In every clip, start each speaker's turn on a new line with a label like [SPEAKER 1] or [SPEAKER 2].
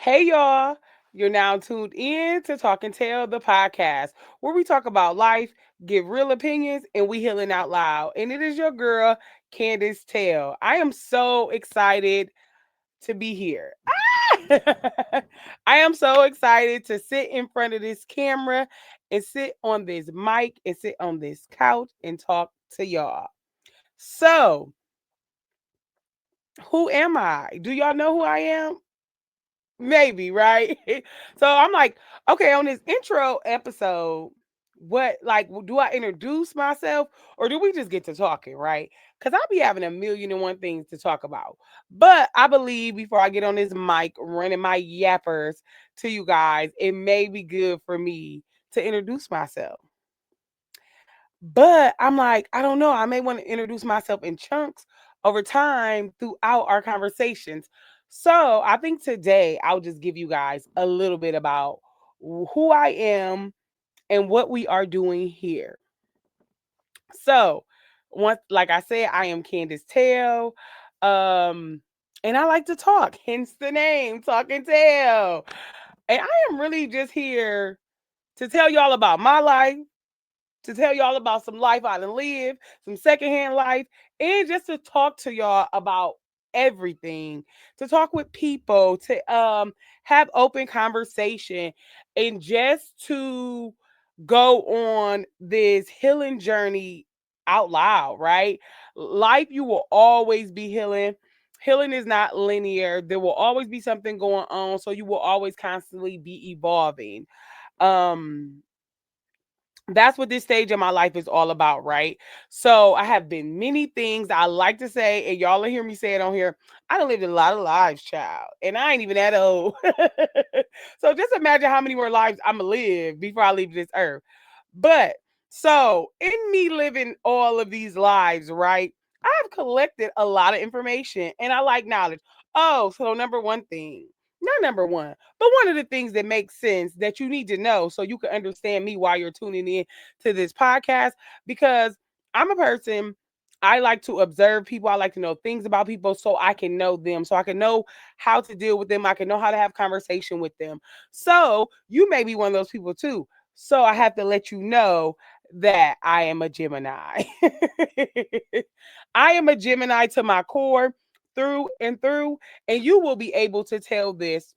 [SPEAKER 1] Hey y'all, you're now tuned in to Talk and Tell the podcast, where we talk about life, give real opinions, and we healing out loud. And it is your girl, Candace Tell. I am so excited to be here. I am so excited to sit in front of this camera and sit on this mic and sit on this couch and talk to y'all. So, who am I? Do y'all know who I am? Maybe, right? So I'm like, okay, on this intro episode, do I introduce myself or do we just get to talking, right? Because I'll be having a million and one things to talk about. But I believe before I get on this mic running my yappers to you guys, it may be good for me to introduce myself. But I'm like, I don't know. I may want to introduce myself in chunks over time throughout our conversations. So I think today I'll just give you guys a little bit about who I am and what we are doing here. So, once, like I said, I am Candace Tell. Um, and I like to talk, hence the name, Talk and Tell. And I am really just here to tell y'all about my life, to tell y'all about some life I done lived, some secondhand life, and just to talk to y'all about everything, to talk with people, to have open conversation, and just to go on this healing journey out loud, right? Life, you will always be healing. Healing is not linear. There will always be something going on, so you will always constantly be evolving. Um that's what this stage of my life is all about, right? So I have been many things I like to say, and y'all will hear me say it on here. I done lived a lot of lives, child, and I ain't even that old. So just imagine how many more lives I'm gonna live before I leave this earth. But so in me living all of these lives, right? I've collected a lot of information, and I like knowledge. Oh, so number one thing, not number one, but one of the things that makes sense that you need to know so you can understand me while you're tuning in to this podcast, because I'm a person, I like to observe people. I like to know things about people so I can know them, so I can know how to deal with them. I can know how to have conversation with them. So you may be one of those people too. So I have to let you know that I am a Gemini. I am a Gemini to my core through and through, and you will be able to tell this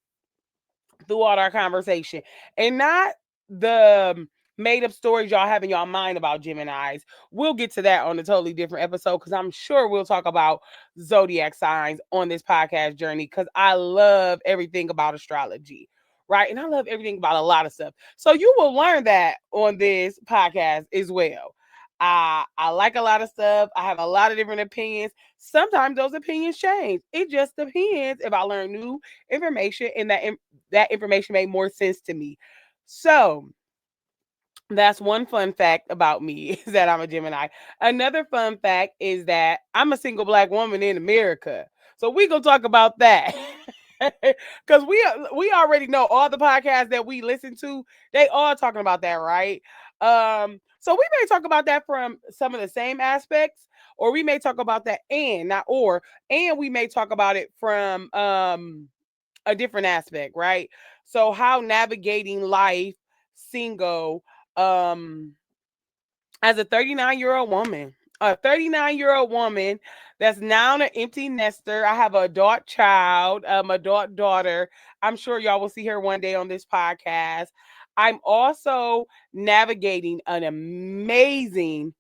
[SPEAKER 1] throughout our conversation, and not the made up stories y'all have in y'all mind about Geminis. We'll get to that on a totally different episode because I'm sure we'll talk about zodiac signs on this podcast journey because I love everything about astrology. Right. And I love everything about a lot of stuff. So you will learn that on this podcast as well. I like a lot of stuff. I have a lot of different opinions. Sometimes those opinions change. It just depends if I learn new information and that information made more sense to me. So that's one fun fact about me is that I'm a Gemini. Another fun fact is that I'm a single black woman in America. So we gonna talk about that. Because we already know all the podcasts that we listen to, they all talking about that, right? So we may talk about that from some of the same aspects, or we may talk about that and not or, and we may talk about it from a different aspect, right? So how navigating life single um as a 39-year-old woman. A 39-year-old woman that's now an empty nester. I have an adult child, adult daughter. I'm sure y'all will see her one day on this podcast. I'm also navigating an amazing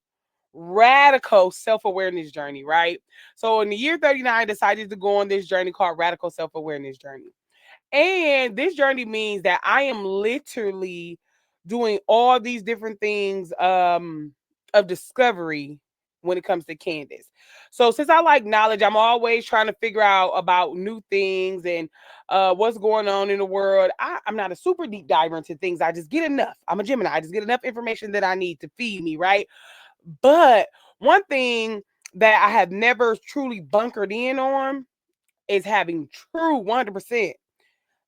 [SPEAKER 1] radical self-awareness journey, right? So in the year 39, I decided to go on this journey called radical self-awareness journey. And this journey means that I am literally doing all these different things of discovery when it comes to Candace. So since I like knowledge, I'm always trying to figure out about new things and what's going on in the world. I'm not a super deep diver into things. I just get enough. I'm a Gemini. I just get enough information that I need to feed me, right? But one thing that I have never truly bunkered in on is having true 100%.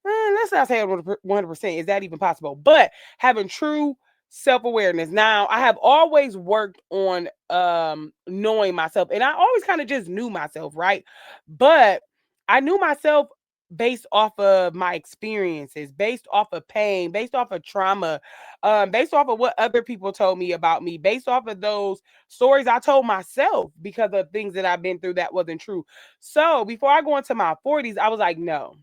[SPEAKER 1] Let's not say 100%. Is that even possible? But having true self-awareness. Now, I have always worked on knowing myself, and I always kind of just knew myself, right? But I knew myself based off of my experiences, based off of pain, based off of trauma, based off of what other people told me about me, based off of those stories I told myself because of things that I've been through that wasn't true. So before I go into my 40s, I was like, no,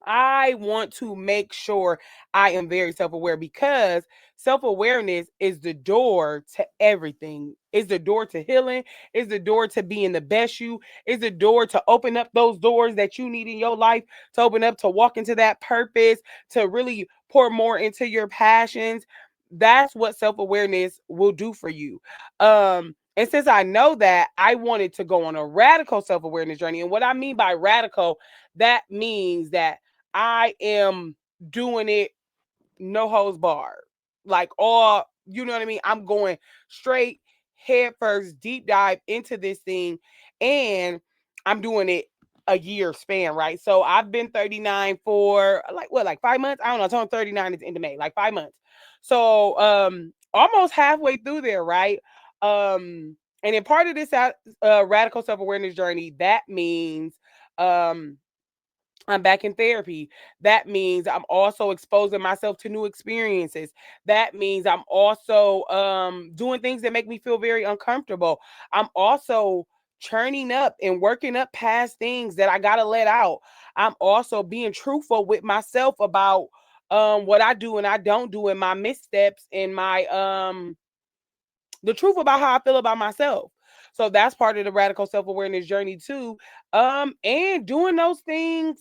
[SPEAKER 1] I want to make sure I am very self aware because self awareness is the door to everything. Is the door to healing, is the door to being the best you, is the door to open up those doors that you need in your life, to open up, to walk into that purpose, to really pour more into your passions. That's what self awareness will do for you. And since I know that, I wanted to go on a radical self awareness journey. And what I mean by radical, that means that I am doing it no holds barred. Like all, you know what I mean? I'm going straight head first, deep dive into this thing. And I'm doing it a year span, right? So I've been 39 for like what, like 5 months? I don't know. I turned 39 at the end of May, like 5 months. So almost halfway through there, right? And in part of this radical self-awareness journey, that means um I'm back in therapy. That means I'm also exposing myself to new experiences. That means I'm also doing things that make me feel very uncomfortable. I'm also churning up and working up past things that I got to let out. I'm also being truthful with myself about what I do and I don't do, and my missteps, and my the truth about how I feel about myself. So that's part of the radical self-awareness journey too. And doing those things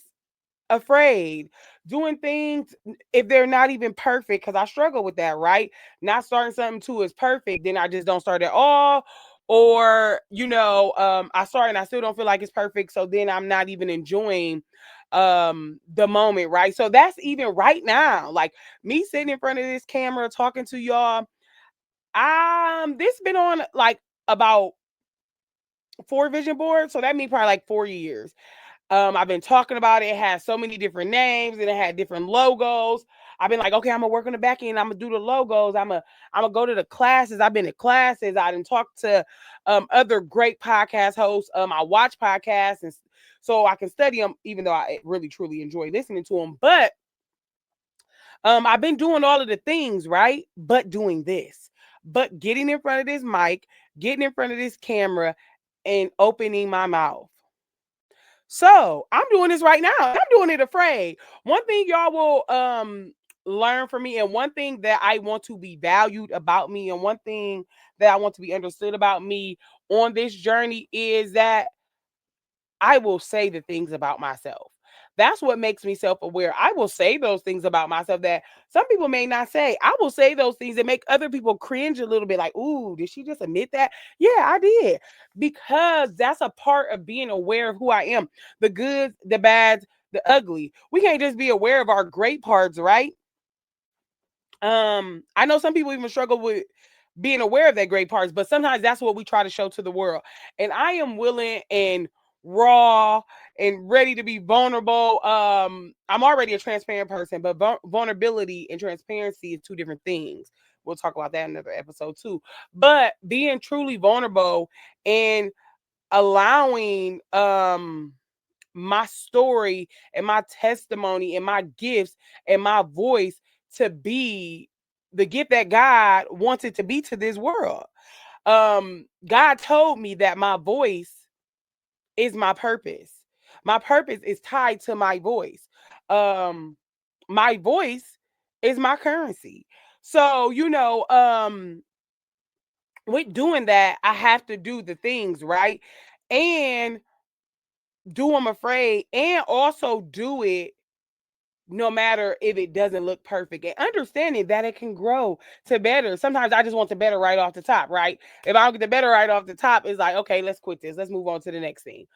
[SPEAKER 1] afraid, doing things if they're not even perfect, because I struggle with that, right? Not starting something too is perfect, then I just don't start at all. Or, I start and I still don't feel like it's perfect. So then I'm not even enjoying the moment, right? So that's even right now. Like me sitting in front of this camera talking to y'all. This been on like about 4 vision boards. So that means probably like 4 years. I've been talking about it. It has so many different names and it had different logos. I've been like, okay, I'm gonna work on the back end. I'm gonna do the logos. I'm gonna go to the classes. I've been to classes. I didn't talk to other great podcast hosts. I watch podcasts, and so I can study them, even though I really truly enjoy listening to them. But I've been doing all of the things, right? But doing this, but getting in front of this mic, getting in front of this camera, and opening my mouth. So I'm doing this right now. I'm doing it afraid. One thing y'all will learn from me, and one thing that I want to be valued about me, and one thing that I want to be understood about me on this journey is that I will say the things about myself. That's what makes me self aware. I will say those things about myself that some people may not say. I will say those things that make other people cringe a little bit, like, ooh, did she just admit that? Yeah, I did. Because that's a part of being aware of who I am, the good, the bad, the ugly. We can't just be aware of our great parts, right? I know some people even struggle with being aware of their great parts, but sometimes that's what we try to show to the world. And I am willing and raw and ready to be vulnerable. I'm already a transparent person, but vulnerability and transparency is two different things. We'll talk about that in another episode too. But being truly vulnerable and allowing my story and my testimony and my gifts and my voice to be the gift that God wanted to be to this world. God told me that my voice is my purpose. My purpose is tied to my voice. Um my voice is my currency. So, with doing that, I have to do the things, right? And do them afraid, and also do it no matter if it doesn't look perfect, and understanding that it can grow to better. Sometimes I just want the better right off the top, right? If I don't get the better right off the top, it's like, okay, let's quit this. Let's move on to the next thing.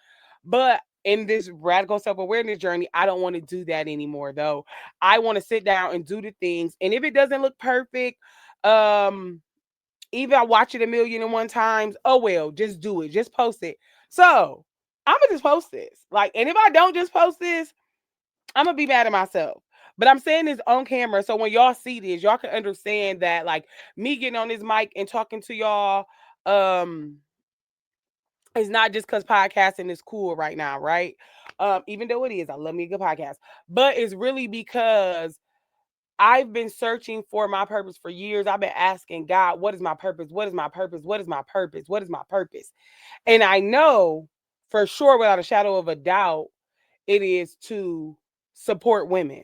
[SPEAKER 1] But in this radical self-awareness journey, I don't want to do that anymore though. I want to sit down and do the things. And if it doesn't look perfect, um, even I watch it a million and one times, oh well, just do it. Just post it. So I'm gonna just post this. Like, and if I don't just post this, I'm gonna be mad at myself. But I'm saying this on camera, so when y'all see this, y'all can understand that, like, me getting on this mic and talking to y'all, um, It's not just because podcasting is cool right now, right? Even though it is, I love me a good podcast, but it's really because I've been searching for my purpose for years. I've been asking God, what is my purpose? What is my purpose? What is my purpose? What is my purpose? And I know for sure, without a shadow of a doubt, it is to support women.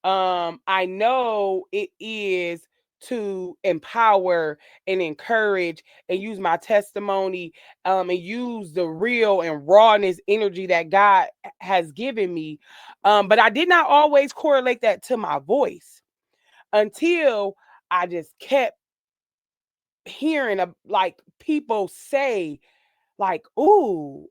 [SPEAKER 1] I know it is to empower and encourage and use my testimony, and use the real and rawness energy that God has given me. But I did not always correlate that to my voice until I just kept hearing like people say, like, ooh,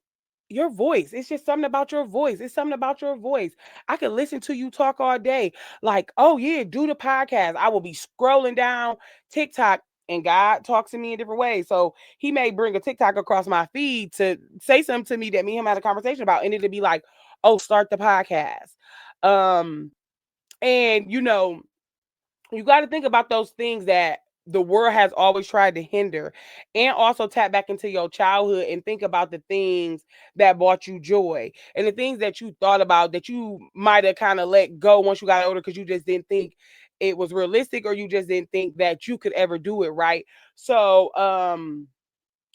[SPEAKER 1] your voice. It's just something about your voice. It's something about your voice. I could listen to you talk all day. Like, oh yeah, do the podcast. I will be scrolling down TikTok and God talks to me in different ways. So he may bring a TikTok across my feed to say something to me that me and him had a conversation about. And it'll be like, oh, start the podcast. Um, and you got to think about those things that the world has always tried to hinder, and also tap back into your childhood and think about the things that brought you joy and the things that you thought about that you might have kind of let go once you got older because you just didn't think it was realistic, or you just didn't think that you could ever do it right. So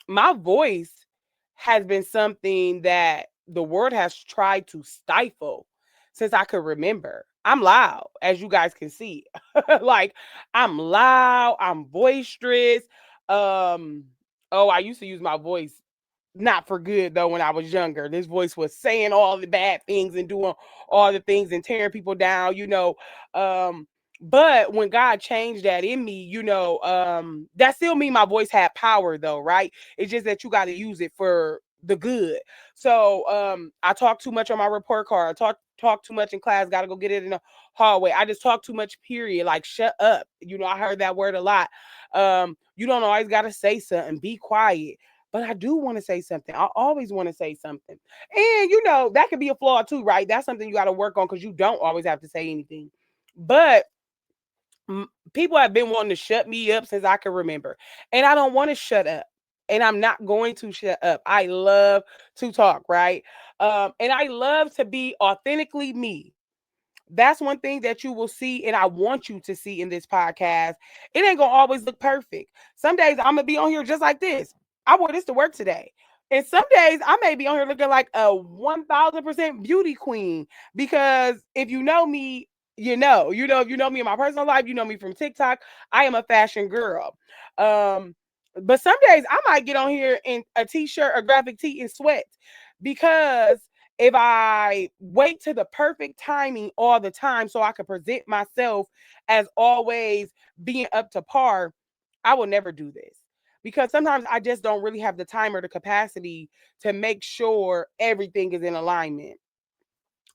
[SPEAKER 1] my voice has been something that the world has tried to stifle since I could remember. I'm loud, as you guys can see. Like, I'm loud, I'm boisterous. Um, oh, I used to use my voice not for good though when I was younger. This voice was saying all the bad things and doing all the things and tearing people down. Um, but when God changed that in me, that still mean my voice had power though, right? It's just that you got to use it for the good. So I talk too much on my report card. I talk too much in class, gotta go get it in the hallway. I just talk too much, period. Like, shut up. I heard that word a lot. You don't always gotta say something, be quiet. But I do want to say something. I always want to say something. And that could be a flaw too, right? That's something you got to work on because you don't always have to say anything. But people have been wanting to shut me up since I can remember. And I don't want to shut up. And I'm not going to shut up. I love to talk, right? And I love to be authentically me. That's one thing that you will see, and I want you to see in this podcast. It ain't gonna always look perfect. Some days I'm gonna be on here just like this. I wore this to work today. And some days I may be on here looking like a 1000% beauty queen. Because if you know me, if you know me in my personal life, you know me from TikTok. I am a fashion girl. But some days I might get on here in a t-shirt, a graphic tee, and sweats, because if I wait to the perfect timing all the time so I can present myself as always being up to par, I will never do this. Because sometimes I just don't really have the time or the capacity to make sure everything is in alignment.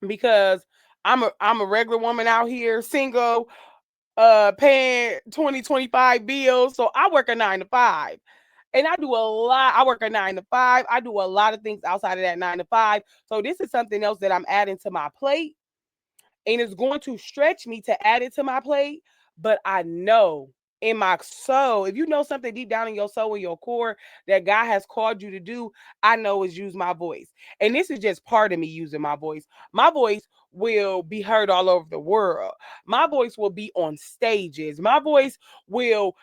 [SPEAKER 1] Because I'm a regular woman out here, single, paying 2025 bills. So I work a 9 to 5. And I do a lot. I work a 9 to 5. I do a lot of things outside of that 9 to 5. So this is something else that I'm adding to my plate. And it's going to stretch me to add it to my plate. But I know in my soul, if you know something deep down in your soul, in your core, that God has called you to do, I know is use my voice. And this is just part of me using my voice. My voice will be heard all over the world. My voice will be on stages. My voice will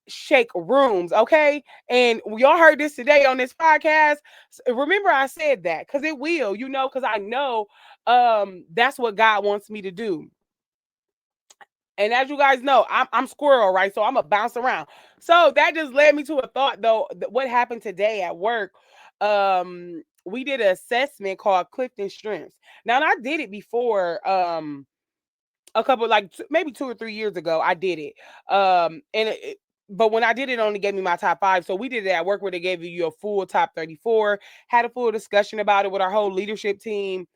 [SPEAKER 1] shake rooms, okay? And y'all heard this today on this podcast. Remember I said that because it will, because I know that's what God wants me to do. And as you guys know, I'm squirrel, right? So I'm a bounce around. So that just led me to a thought though. What happened today at work? We did an assessment called Clifton Strengths. Now, and I did it before. A couple, like maybe 2 or 3 years ago, I did it. But when I did it, it only gave me my top 5. So we did it at work where they gave you a full top 34, had a full discussion about it with our whole leadership team.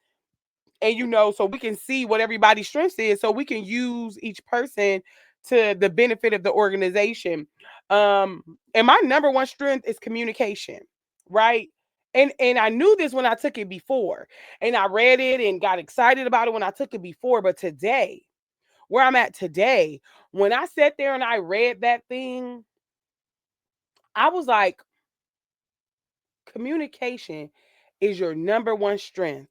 [SPEAKER 1] And so we can see what everybody's strengths is, so we can use each person to the benefit of the organization. And my number one strength is communication, right? And I knew this when I took it before, and I read it and got excited about it when I took it before. But today, where I'm at today, when I sat there and I read that thing, I was like, communication is your number one strength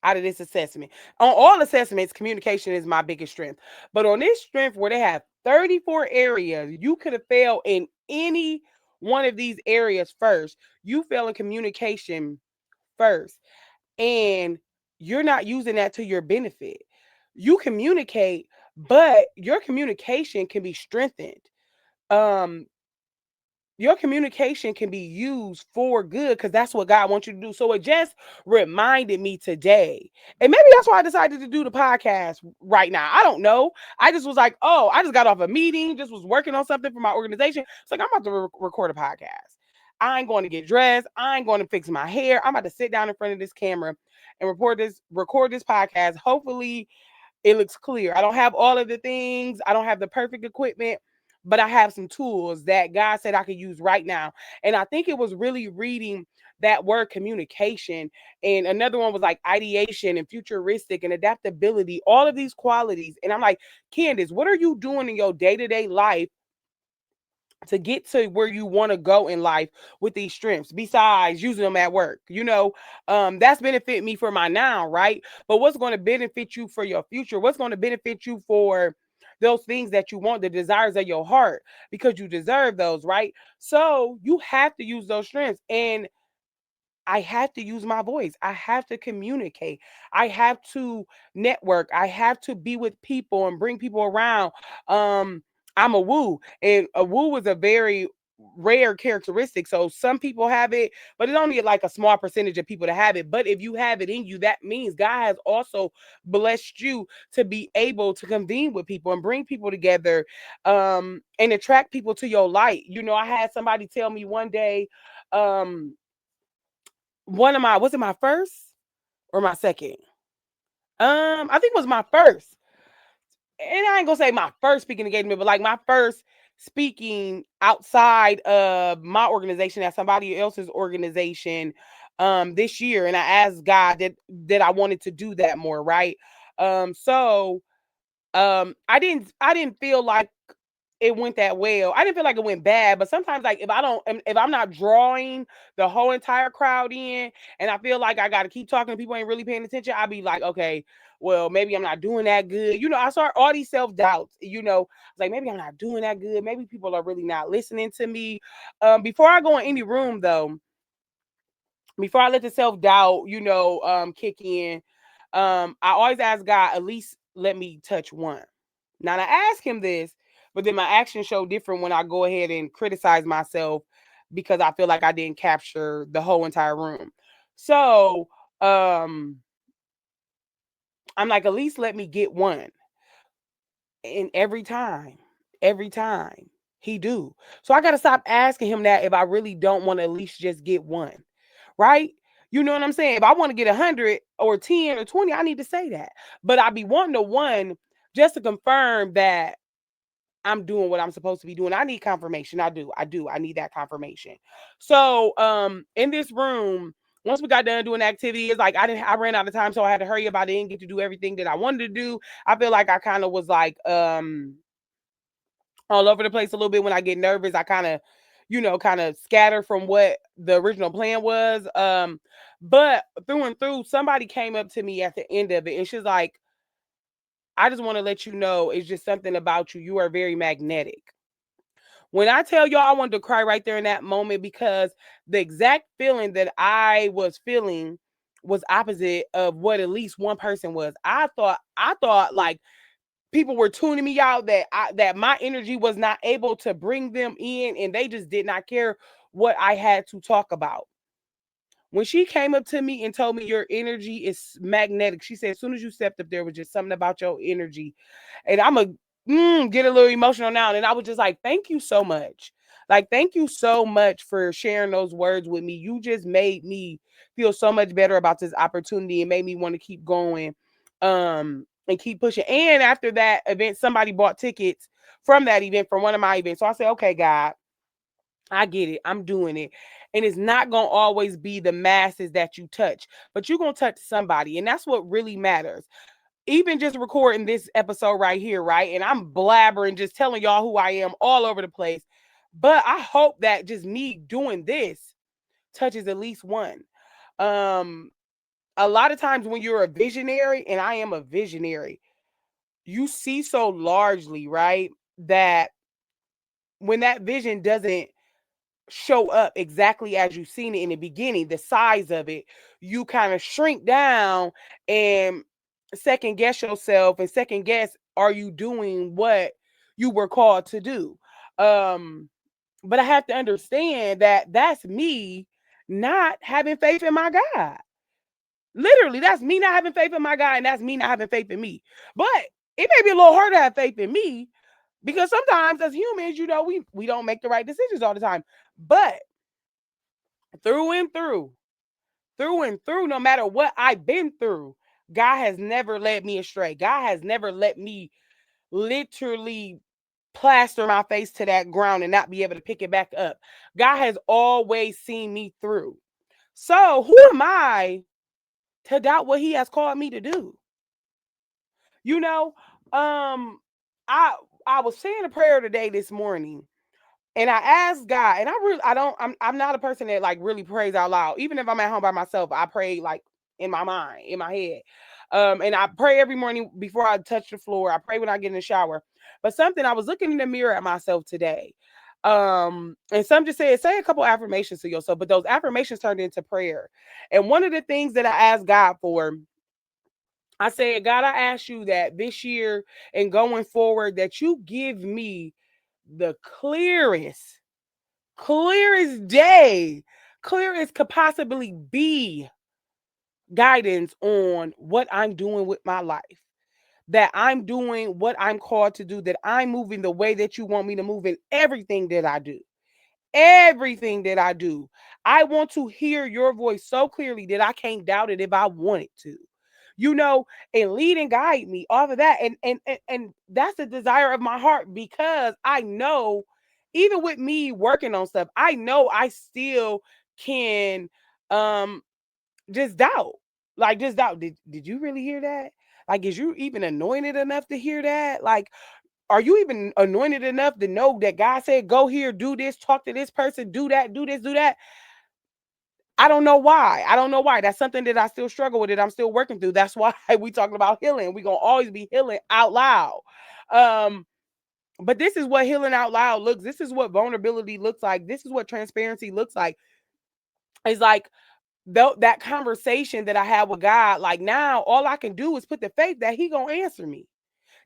[SPEAKER 1] out of this assessment. On all assessments, communication is my biggest strength. But on this strength, where they have 34 areas, you could have failed in any one of these areas first. You fail in communication first. And you're not using that to your benefit. You communicate, but your communication can be strengthened. Um, your communication can be used for good because that's what God wants you to do. So it just reminded me today. And maybe that's why I decided to do the podcast right now. I don't know. I just was like, oh, I just got off a meeting, just was working on something for my organization. It's like, I'm about to record a podcast. I ain't going to get dressed. I ain't going to fix my hair. I'm about to sit down in front of this camera and record this podcast. Hopefully it looks clear. I don't have all of the things. I don't have the perfect equipment, but I have some tools that God said I could use right now. And I think it was really reading that word communication. And another one was like ideation and futuristic and adaptability, all of these qualities. And I'm like, Candace, what are you doing in your day-to-day life to get to where you want to go in life with these strengths besides using them at work? That's benefit me for my now, right? But what's going to benefit you for your future? What's going to benefit you for those things that you want, the desires of your heart, because you deserve those, right? So you have to use those strengths. And I have to use my voice. I have to communicate. I have to network. I have to be with people and bring people around. I'm a woo, and a woo is a very rare characteristic. So some people have it, but it's only like a small percentage of people to have it. But if you have it in you, that means God has also blessed you to be able to convene with people and bring people together, and attract people to your light. I had somebody tell me one day, one of my was it my first or my second? I think it was my first. And I ain't gonna say my first speaking engagement, but like my first speaking outside of my organization at somebody else's organization this year. And I asked God that I wanted to do that more, right? I didn't feel like it went that well. I didn't feel like it went bad, but sometimes like if I'm not drawing the whole entire crowd in and I feel like I got to keep talking and people ain't really paying attention, I'll be like, okay, well, maybe I'm not doing that good. I start all these self-doubts, like maybe I'm not doing that good. Maybe people are really not listening to me. Before I go in any room though, before I let the self-doubt, kick in, I always ask God, at least let me touch one. Now I ask him this, but then my actions show different when I go ahead and criticize myself because I feel like I didn't capture the whole entire room. So I'm like, at least let me get one. And every time he do. So I gotta stop asking him that if I really don't want to at least just get one. Right? You know what I'm saying? If I want to get 100 or 10 or 20, I need to say that. But I be wanting the one just to confirm that I'm doing what I'm supposed to be doing. I need confirmation. I do. I need that confirmation. So, in this room, once we got done doing activity, it's like I ran out of time, so I had to hurry up. I didn't get to do everything that I wanted to do. I feel like I kind of was like all over the place a little bit when I get nervous. I kind of, kind of scatter from what the original plan was. But through and through, somebody came up to me at the end of it and she's like, I just want to let you know it's just something about you. You are very magnetic. When I tell y'all I wanted to cry right there in that moment because the exact feeling that I was feeling was opposite of what at least one person was. I thought like people were tuning me out, that my energy was not able to bring them in and they just did not care what I had to talk about. When she came up to me and told me your energy is magnetic, she said as soon as you stepped up there was just something about your energy. And I'm a get a little emotional now. And I was just like, thank you so much. Like, thank you so much for sharing those words with me. You just made me feel so much better about this opportunity and made me want to keep going and keep pushing. And after that event, somebody bought tickets from that event, from one of my events. So I said, okay, God, I get it. I'm doing it. And it's not going to always be the masses that you touch, but you're going to touch somebody. And that's what really matters. Even just recording this episode right here, right? And I'm blabbering, just telling y'all who I am all over the place. But I hope that just me doing this touches at least one. Um, a lot of times when you're a visionary, and I am a visionary, you see so largely, right? That when that vision doesn't show up exactly as you've seen it in the beginning, the size of it, you kind of shrink down and second guess yourself and second guess, are you doing what you were called to do? Um, but I have to understand that that's me not having faith in my God. Literally, that's me not having faith in my God, and that's me not having faith in me. But it may be a little hard to have faith in me because sometimes as humans, we don't make the right decisions all the time. But through and through, through and through, no matter what I've been through, God has never led me astray. God has never let me literally plaster my face to that ground and not be able to pick it back up. God has always seen me through. So who am I to doubt what he has called me to do? You know, um, I I was saying a prayer today this morning, and I asked God, and I'm not a person that like really prays out loud. Even if I'm at home by myself, I pray like in my mind, in my head. And I pray every morning before I touch the floor. I pray when I get in the shower. But something I was looking in the mirror at myself today. And some just said, say a couple affirmations to yourself, but those affirmations turned into prayer. And one of the things that I asked God for, I said, God, I ask you that this year and going forward, that you give me the clearest day, clear as could possibly be, guidance on what I'm doing with my life. That I'm doing what I'm called to do, that I'm moving the way that you want me to move in everything that I do. Everything that I do. I want to hear your voice so clearly that I can't doubt it if I wanted to. And lead and guide me, all of that. And that's the desire of my heart, because I know, even with me working on stuff, I know I still can um just doubt. Like, just doubt. Did you really hear that? Like, is you even anointed enough to hear that? Like, are you even anointed enough to know that God said, go here, do this, talk to this person, do that, do this, do that? I don't know why. I don't know why. That's something that I still struggle with, that I'm still working through. That's why we talking about healing. We're gonna always be healing out loud. Um, but this is what healing out loud looks. This is what vulnerability looks like. This is what transparency looks like. It's like that conversation that I had with God. Like, now all I can do is put the faith that He gonna answer me,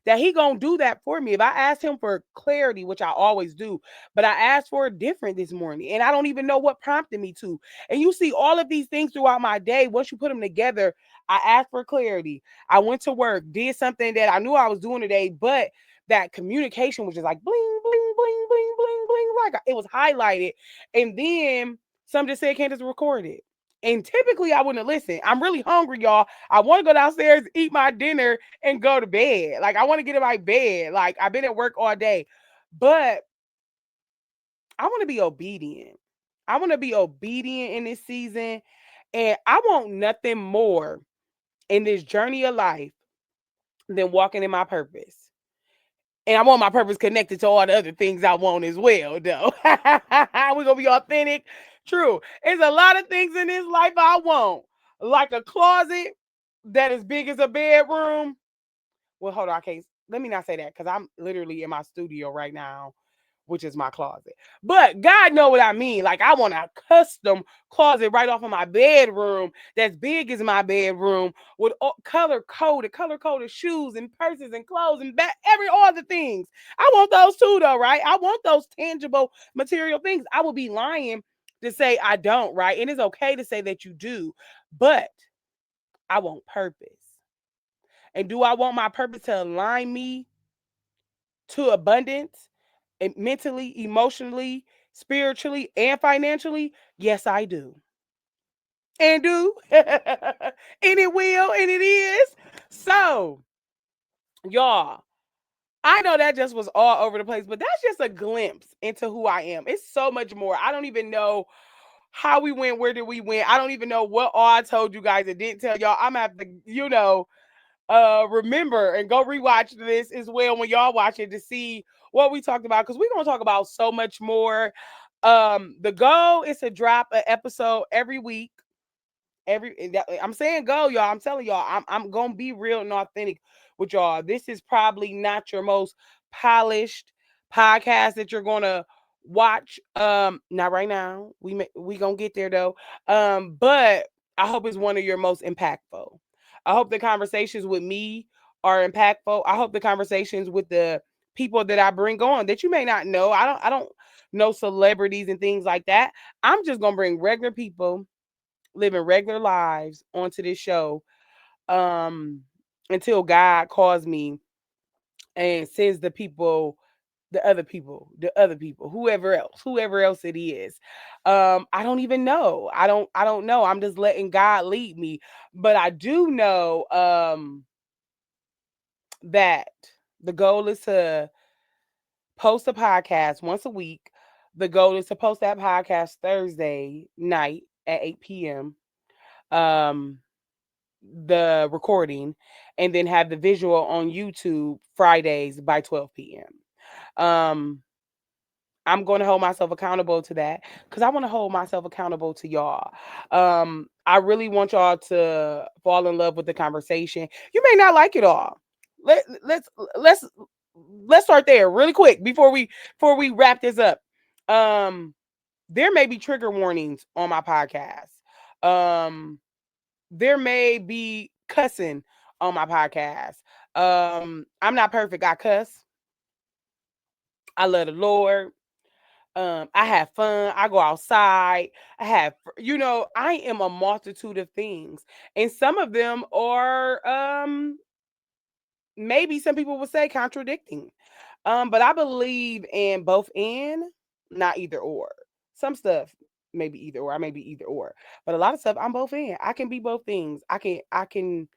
[SPEAKER 1] that He gonna do that for me. If I asked Him for clarity, which I always do, but I asked for it different this morning, and I don't even know what prompted me to. And you see all of these things throughout my day. Once you put them together, I asked for clarity. I went to work, did something that I knew I was doing today, but that communication was just like bling, bling, bling, bling, bling, bling, like it was highlighted. And then some just said, Candace, record it. And typically I wouldn't listen. I'm really hungry, y'all. I want to go downstairs, eat my dinner, and go to bed. Like, I want to get in my bed. Like, I've been at work all day, but I want to be obedient. I want to be obedient in this season. And I want nothing more in this journey of life than walking in my purpose. And I want my purpose connected to all the other things I want as well, though. We're going to be authentic. True. There's a lot of things in this life I want, like a closet that is big as a bedroom. Well, hold on. I can't. Let me not say that, because I'm literally in my studio right now, which is my closet. But God know what I mean. Like, I want a custom closet right off of my bedroom that's big as my bedroom, with color coded shoes and purses and clothes and all the things. I want those too, though, right? I want those tangible material things. I would be lying to say I don't, right? And it's okay to say that you do, but I want purpose. And do I want my purpose to align me to abundance, and mentally, emotionally, spiritually, and financially? Yes, I do. And do. And it will, and it is. So, y'all, I know that just was all over the place, but that's just a glimpse into who I am. It's so much more. I don't even know how we went, where did we went. I don't even know what all I told you guys and didn't tell y'all. I'm gonna have to, remember and go rewatch this as well when y'all watch it to see what we talked about, because we're gonna talk about so much more. The goal is to drop an episode every week. I'm saying go, y'all. I'm telling y'all, I'm gonna be real and authentic with y'all. This is probably not your most polished podcast that you're gonna watch. Not right now. We gonna get there though. But I hope it's one of your most impactful. I hope the conversations with me are impactful. I hope the conversations with the people that I bring on that you may not know. I don't know celebrities and things like that. I'm just gonna bring regular people living regular lives onto this show um until God calls me and sends the other people, whoever else it is. I don't even know. I don't know. I'm just letting God lead me. But I do know that the goal is to post a podcast once a week. The goal is to post that podcast Thursday night at 8 p.m. Um the recording and then have the visual on YouTube Fridays by 12 p.m. I'm going to hold myself accountable to that because I want to hold myself accountable to y'all. I really want y'all to fall in love with the conversation. You may not like it all. Let, let's let's let's start there really quick before we wrap this up. Um, there may be trigger warnings on my podcast. There may be cussing on my podcast. I'm not perfect. I cuss. I love the Lord. I have fun. I go outside. I am a multitude of things. And some of them are maybe some people would say contradicting. But I believe in both and, not either or. Some stuff maybe either or. I may be either or. But a lot of stuff I'm both in. I can be both things. I can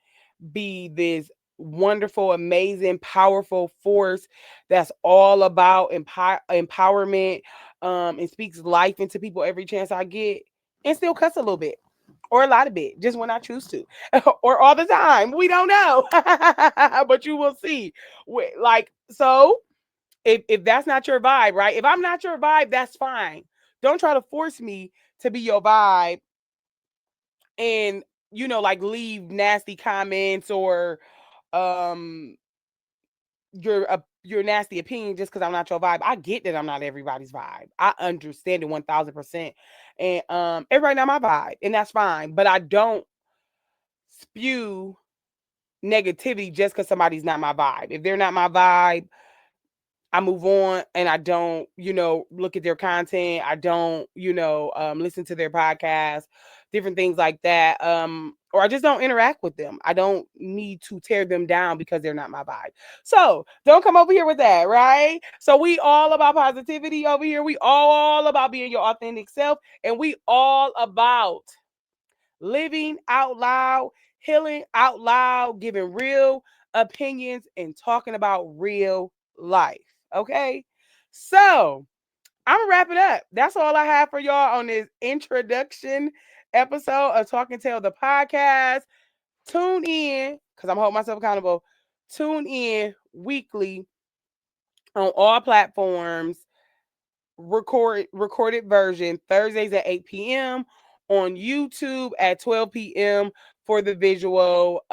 [SPEAKER 1] be this wonderful, amazing, powerful force that's all about empowerment, and speaks life into people every chance I get, and still cuss a little bit or a lot of bit, just when I choose to, or all the time. We don't know, but you will see. Like so, if that's not your vibe, right? If I'm not your vibe, that's fine. Don't try to force me to be your vibe and like leave nasty comments or um your nasty opinion just because I'm not your vibe. I get that I'm not everybody's vibe. I understand it 1000%. And everybody not my vibe, and that's fine. But I don't spew negativity just because somebody's not my vibe. If they're not my vibe, I move on and I don't, look at their content. I don't, listen to their podcast, different things like that. Or I just don't interact with them. I don't need to tear them down because they're not my vibe. So don't come over here with that, right? So we all about positivity over here. We all about being your authentic self, and we all about living out loud, healing out loud, giving real opinions, and talking about real life. Okay. So I'm gonna wrap it up. That's all I have for y'all on this introduction episode of Talk and Tell the podcast. Tune in because I'm holding myself accountable. Tune in weekly on all platforms. Recorded version Thursdays at 8 p.m. on YouTube at 12 p.m. for the visual.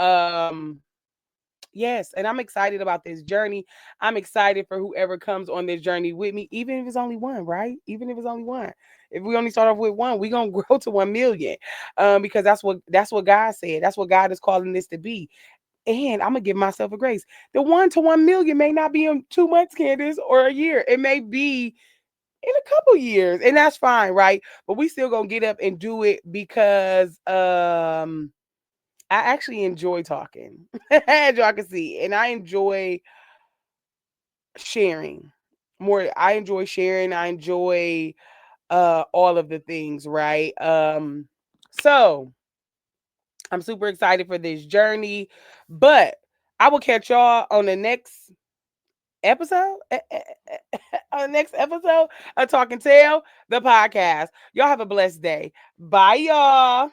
[SPEAKER 1] Yes, and I'm excited about this journey. I'm excited for whoever comes on this journey with me, even if it's only one, right? Even if it's only one. If we only start off with one, we're gonna grow to 1 million. Because that's what God said. That's what God is calling this to be. And I'm gonna give myself a grace. The 1 to 1 million may not be in 2 months, Candace, or a year. It may be in a couple years, and that's fine, right? But we still gonna get up and do it because I actually enjoy talking, as y'all can see, and I enjoy sharing more. I enjoy sharing. I enjoy all of the things, right? So I'm super excited for this journey, but I will catch y'all on the next episode. On the next episode of Talk and Tell, the podcast. Y'all have a blessed day. Bye, y'all.